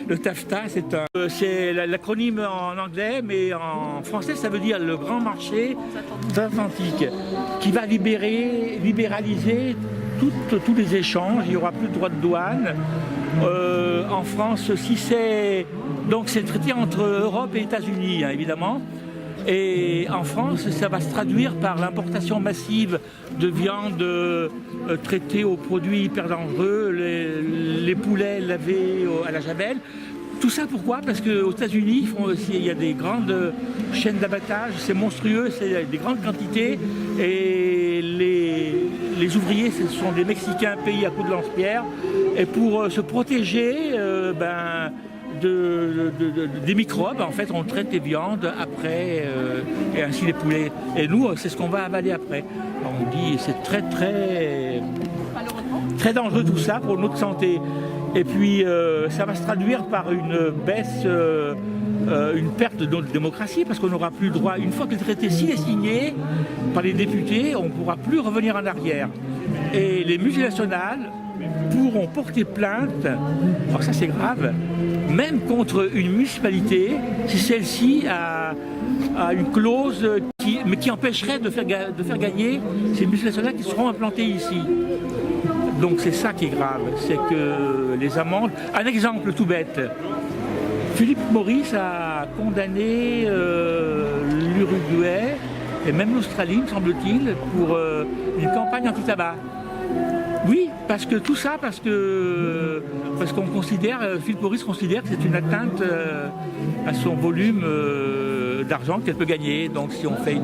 Le TAFTA, c'est l'acronyme en anglais, mais en français, ça veut dire le grand marché transatlantique, qui va libéraliser tous les échanges. Il n'y aura plus de droits de douane. En France, donc c'est traité entre Europe et États-Unis, hein, évidemment. Et en France, ça va se traduire par l'importation massive de viande traitée aux produits hyper dangereux, les poulets lavés à la javel. Tout ça pourquoi? Parce qu'aux États-Unis, il y a des grandes chaînes d'abattage, c'est monstrueux, c'est des grandes quantités. Et les ouvriers, ce sont des Mexicains payés à coups de lance-pierre. Et pour se protéger, des microbes, en fait, on traite les viandes après, et ainsi les poulets. Et nous, c'est ce qu'on va avaler après. Alors on dit c'est très dangereux tout ça pour notre santé. Et puis ça va se traduire par une baisse, une perte de notre démocratie, parce qu'on n'aura plus le droit, une fois que le traité est signé par les députés, on ne pourra plus revenir en arrière. Et les multinationales pourront porter plainte, alors ça c'est grave, même contre une municipalité, si celle-ci a une clause qui empêcherait de faire gagner ces multinationales qui seront implantées ici. Donc c'est ça qui est grave, c'est que les amendes... Un exemple tout bête, Philip Morris a condamné l'Uruguay et même l'Australie, me semble-t-il, pour une campagne anti-tabac. Oui, parce qu'on considère, Philip Morris considère que c'est une atteinte à son volume d'argent qu'elle peut gagner. Donc si on fait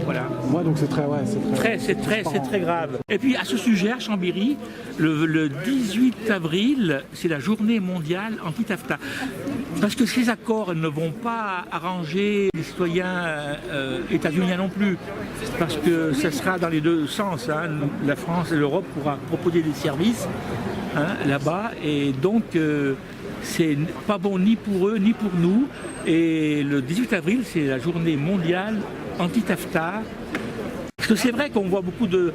voilà. Ouais, donc c'est très grave. Et puis à ce sujet, à Chambéry, le 18 avril, c'est la journée mondiale anti-TAFTA. Parce que ces accords ne vont pas arranger les citoyens états-uniens non plus. Parce que ça sera dans les deux sens. Hein. La France et l'Europe pourra proposer des services là-bas. Et donc, c'est pas bon ni pour eux ni pour nous. Et le 18 avril, c'est la journée mondiale anti-TAFTA. Parce que c'est vrai qu'on voit beaucoup de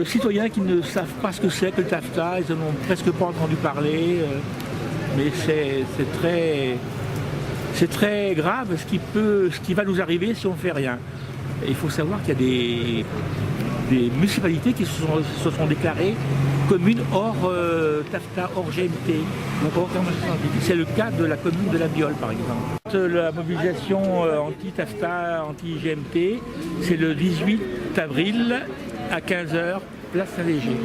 citoyens qui ne savent pas ce que c'est que le TAFTA. Ils n'en ont presque pas entendu parler. Mais c'est très grave ce qui va nous arriver si on ne fait rien. Et il faut savoir qu'il y a des municipalités qui se sont déclarées communes hors TAFTA, hors GMT. C'est le cas de la commune de La Biole, par exemple. La mobilisation anti-TAFTA, anti-GMT, c'est le 18 avril à 15 h, place Saint-Léger.